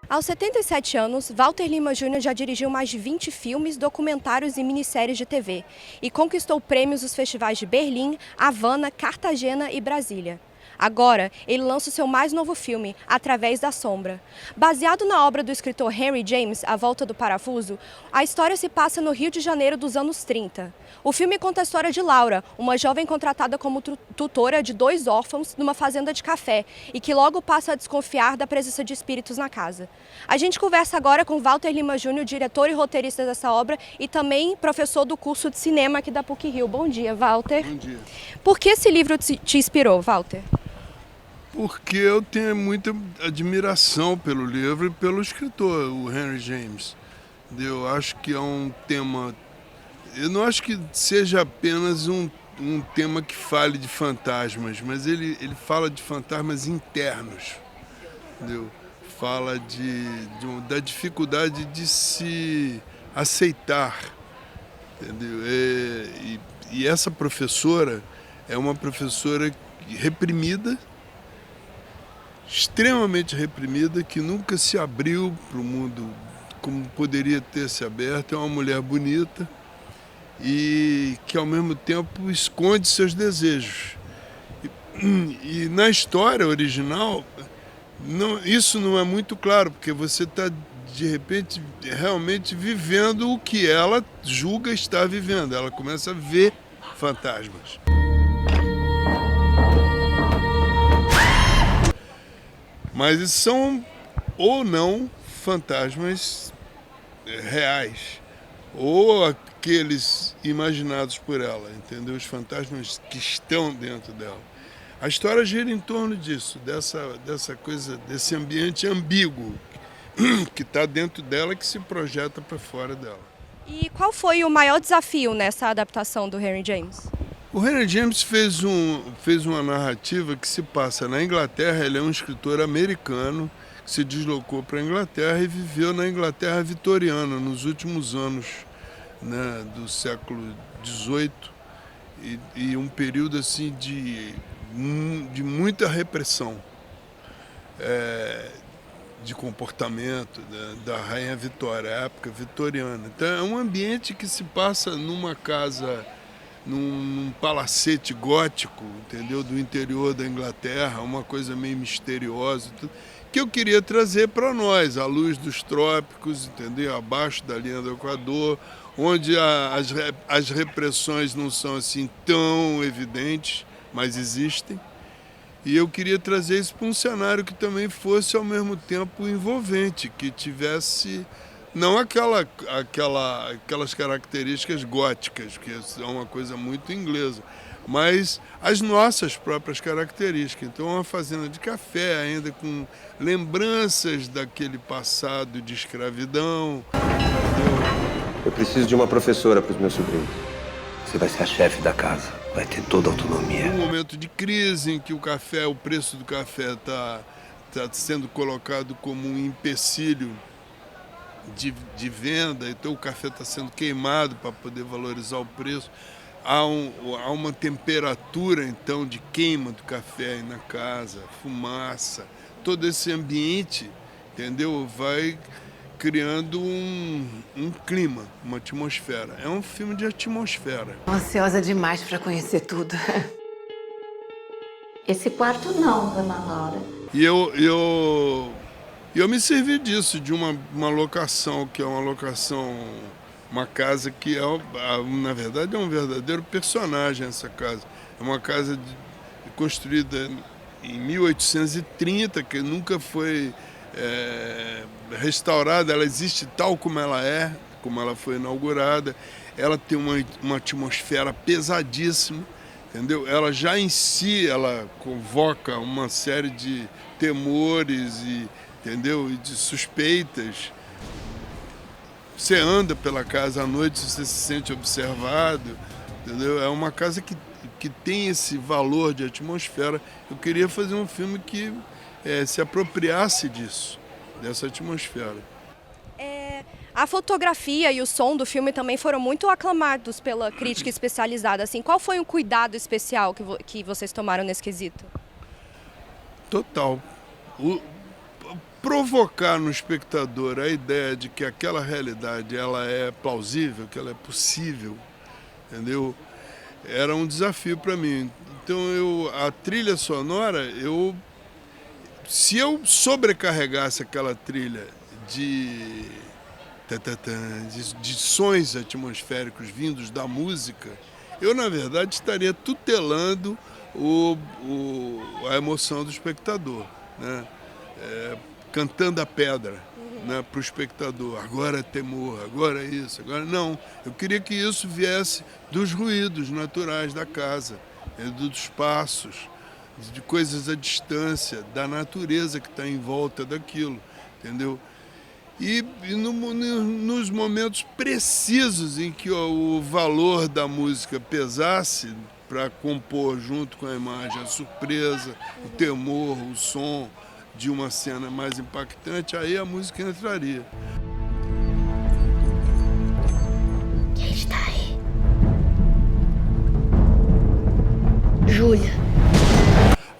Aos 77 anos, Walter Lima Júnior já dirigiu mais de 20 filmes, documentários e minisséries de TV e conquistou prêmios nos festivais de Berlim, Havana, Cartagena e Brasília. Agora, ele lança o seu mais novo filme, Através da Sombra. Baseado na obra do escritor Henry James, A Volta do Parafuso, a história se passa no Rio de Janeiro dos anos 30. O filme conta a história de Laura, uma jovem contratada como tutora de 2 órfãos numa fazenda de café e que logo passa a desconfiar da presença de espíritos na casa. A gente conversa agora com Walter Lima Júnior, diretor e roteirista dessa obra e também professor do curso de cinema aqui da PUC-Rio. Bom dia, Walter. Bom dia. Por que esse livro te inspirou, Walter? Porque eu tenho muita admiração pelo livro e pelo escritor, o Henry James. Eu acho que é um tema... Eu não acho que seja apenas um tema que fale de fantasmas, mas ele fala de fantasmas internos. Entendeu? Fala da dificuldade de se aceitar. Entendeu? E essa professora é uma professora reprimida, extremamente reprimida, que nunca se abriu para o mundo como poderia ter se aberto. É uma mulher bonita e que ao mesmo tempo esconde seus desejos. E na história original, isso não é muito claro, porque você está de repente realmente vivendo o que ela julga estar vivendo. Ela começa a ver fantasmas. Mas são ou não fantasmas reais, ou aqueles imaginados por ela, entendeu? Os fantasmas que estão dentro dela. A história gira em torno disso, dessa coisa, desse ambiente ambíguo que está dentro dela, que se projeta para fora dela. E qual foi o maior desafio nessa adaptação do Henry James? O Henry James fez uma narrativa que se passa na Inglaterra. Ele é um escritor americano que se deslocou para a Inglaterra e viveu na Inglaterra vitoriana nos últimos anos, né, do século XVIII, e um período assim de muita repressão de comportamento da Rainha Vitória, a época vitoriana. Então é um ambiente que se passa numa casa, num palacete gótico, entendeu? Do interior da Inglaterra, uma coisa meio misteriosa, que eu queria trazer para nós, à luz dos trópicos, entendeu? Abaixo da linha do Equador, onde as repressões não são assim tão evidentes, mas existem. E eu queria trazer isso para um cenário que também fosse ao mesmo tempo envolvente, que tivesse não aquelas características góticas, que é uma coisa muito inglesa, mas as nossas próprias características. Então, uma fazenda de café, ainda com lembranças daquele passado de escravidão. Eu preciso de uma professora para os meus sobrinhos. Você vai ser a chefe da casa, vai ter toda a autonomia. Um momento de crise em que o preço do café está sendo colocado como um empecilho de venda, então o café está sendo queimado para poder valorizar o preço. Há uma temperatura, então, de queima do café aí na casa, fumaça. Todo esse ambiente, entendeu? Vai criando um clima, uma atmosfera. É um filme de atmosfera. Ansiosa demais para conhecer tudo. Esse quarto não, dona Laura. E eu me servi disso, de uma locação, que é uma casa que na verdade é um verdadeiro personagem essa casa. É uma casa construída em 1830, que nunca foi restaurada. Ela existe tal como ela é, como ela foi inaugurada. Ela tem uma atmosfera pesadíssima, entendeu? Ela já em si, ela convoca uma série de temores entendeu? E de suspeitas. Você anda pela casa à noite, você se sente observado, entendeu? É uma casa que tem esse valor de atmosfera. Eu queria fazer um filme que se apropriasse dessa atmosfera. A fotografia e o som do filme também foram muito aclamados pela crítica especializada. Assim, qual foi o cuidado especial que vocês tomaram nesse quesito? Total. provocar no espectador a ideia de que aquela realidade ela é plausível, que ela é possível, entendeu? Era um desafio para mim. Então a trilha sonora, se eu sobrecarregasse aquela trilha de sons atmosféricos vindos da música, eu na verdade estaria tutelando a emoção do espectador, né? Cantando a pedra, né, para o espectador. Agora é temor, agora é isso, agora não. Eu queria que isso viesse dos ruídos naturais da casa, dos passos, de coisas à distância, da natureza que está em volta daquilo, entendeu? E nos momentos precisos em que o valor da música pesasse para compor junto com a imagem a surpresa, o temor, o som de uma cena mais impactante, aí a música entraria. Quem está aí? Júlia.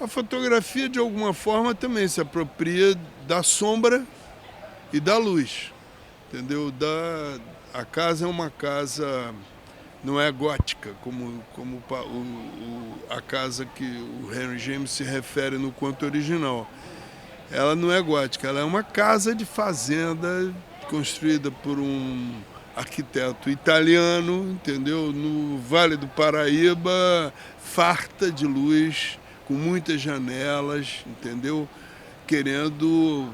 A fotografia, de alguma forma, também se apropria da sombra e da luz, entendeu? A casa é uma casa, não é gótica, como a casa que o Henry James se refere no conto original. Ela não é gótica, ela é uma casa de fazenda construída por um arquiteto italiano, entendeu? No Vale do Paraíba, farta de luz, com muitas janelas, entendeu? Querendo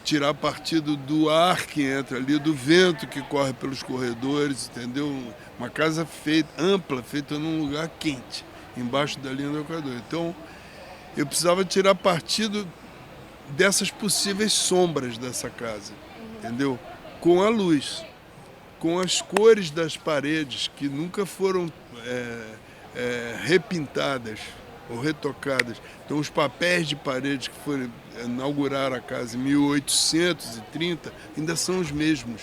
tirar partido do ar que entra ali, do vento que corre pelos corredores, entendeu? Uma casa feita, ampla, feita num lugar quente, embaixo da linha do Equador. Então, eu precisava tirar partido dessas possíveis sombras dessa casa, entendeu? Com a luz, com as cores das paredes que nunca foram repintadas ou retocadas. Então, os papéis de paredes que foram inaugurar a casa em 1830 ainda são os mesmos,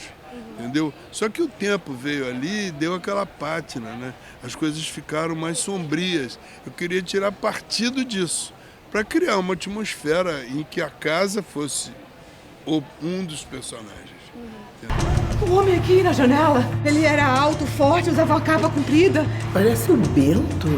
entendeu? Só que o tempo veio ali e deu aquela pátina, né? As coisas ficaram mais sombrias. Eu queria tirar partido disso, para criar uma atmosfera em que a casa fosse um dos personagens. O homem aqui na janela, ele era alto, forte, usava uma capa comprida. Parece o Bento.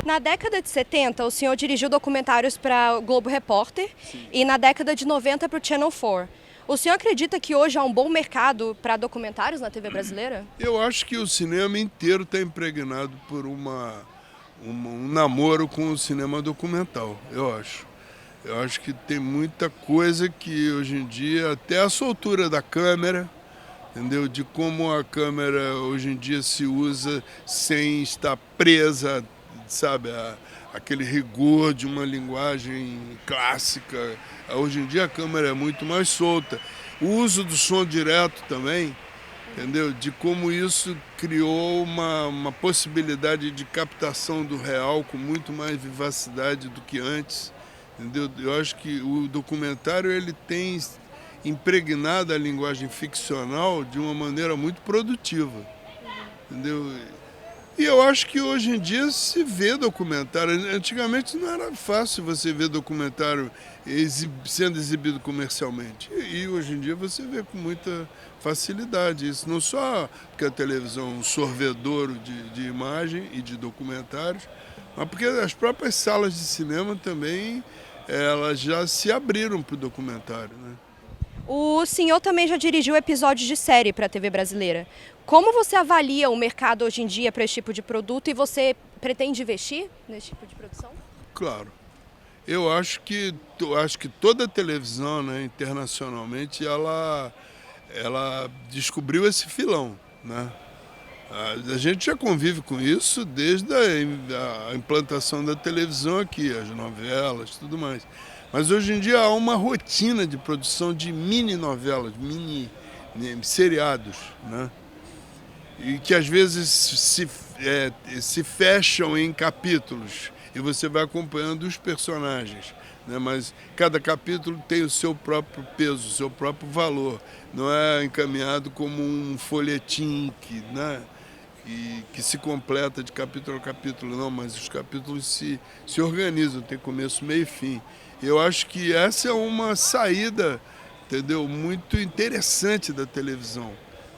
Na década de 70, o senhor dirigiu documentários para o Globo Repórter. Sim. E na década de 90 para o Channel 4. O senhor acredita que hoje há um bom mercado para documentários na TV brasileira? Eu acho que o cinema inteiro está impregnado por um namoro com o cinema documental, eu acho. Eu acho que tem muita coisa que hoje em dia, até a soltura da câmera, entendeu? De como a câmera hoje em dia se usa sem estar presa, sabe, aquele rigor de uma linguagem clássica. Hoje em dia a câmera é muito mais solta. O uso do som direto também, entendeu? De como isso criou uma possibilidade de captação do real com muito mais vivacidade do que antes, entendeu? Eu acho que o documentário ele tem impregnado a linguagem ficcional de uma maneira muito produtiva, entendeu? E eu acho que hoje em dia se vê documentário. Antigamente não era fácil você ver documentário sendo exibido comercialmente. E hoje em dia você vê com muita facilidade isso. Não só porque a televisão é um sorvedouro de imagem e de documentários, mas porque as próprias salas de cinema também elas já se abriram para o documentário, né? O senhor também já dirigiu episódios de série para a TV brasileira. Como você avalia o mercado hoje em dia para esse tipo de produto e você pretende investir nesse tipo de produção? Claro. Eu acho que toda a televisão, né, internacionalmente, ela descobriu esse filão, né? A gente já convive com isso desde a implantação da televisão aqui, as novelas, tudo mais. Mas hoje em dia há uma rotina de produção de mini-novelas, mini-seriados, né? E que às vezes se fecham em capítulos e você vai acompanhando os personagens, né? Mas cada capítulo tem o seu próprio peso, o seu próprio valor. Não é encaminhado como um folhetim, né? que se completa de capítulo a capítulo, não, mas os capítulos se organizam, tem começo, meio e fim. Eu acho que essa é uma saída, entendeu, muito interessante da televisão,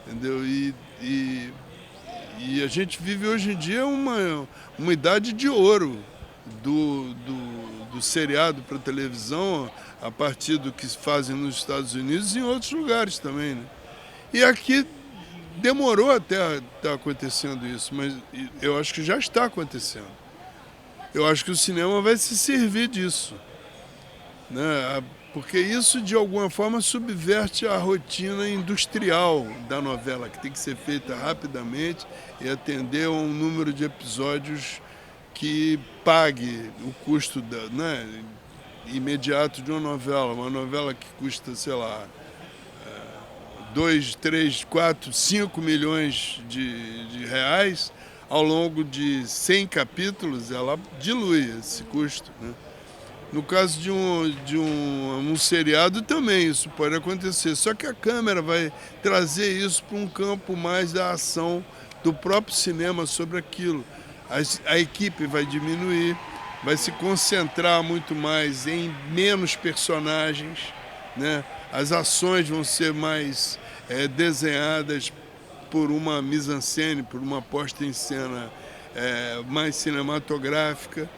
entendeu? E a gente vive hoje em dia uma idade de ouro do seriado para televisão, a partir do que fazem nos Estados Unidos e em outros lugares também, né? E aqui demorou até estar acontecendo isso, mas eu acho que já está acontecendo. Eu acho que o cinema vai se servir disso, né? Porque isso, de alguma forma, subverte a rotina industrial da novela, que tem que ser feita rapidamente e atender a um número de episódios que pague o custo imediato de uma novela. Uma novela que custa, sei lá, 2, 3, 4, 5 milhões de reais, ao longo de 100 capítulos, ela dilui esse custo, né? No caso de um seriado também isso pode acontecer, só que a câmera vai trazer isso para um campo mais da ação do próprio cinema sobre aquilo. A equipe vai diminuir, vai se concentrar muito mais em menos personagens, né? As ações vão ser mais desenhadas por uma mise-en-scène, por uma posta em cena mais cinematográfica,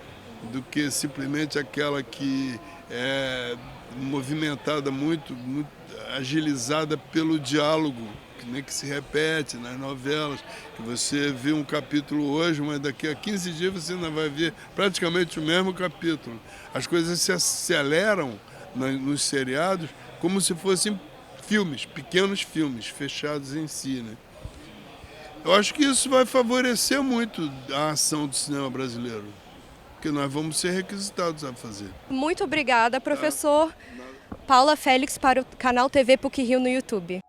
do que simplesmente aquela que é movimentada muito agilizada pelo diálogo, que se repete nas novelas, que você vê um capítulo hoje, mas daqui a 15 dias você ainda vai ver praticamente o mesmo capítulo. As coisas se aceleram nos seriados como se fossem filmes, pequenos filmes, fechados em si, né? Eu acho que isso vai favorecer muito a ação do cinema brasileiro, que nós vamos ser requisitados a fazer. Muito obrigada, professor. Paula Félix para o canal TV PUC Rio no YouTube.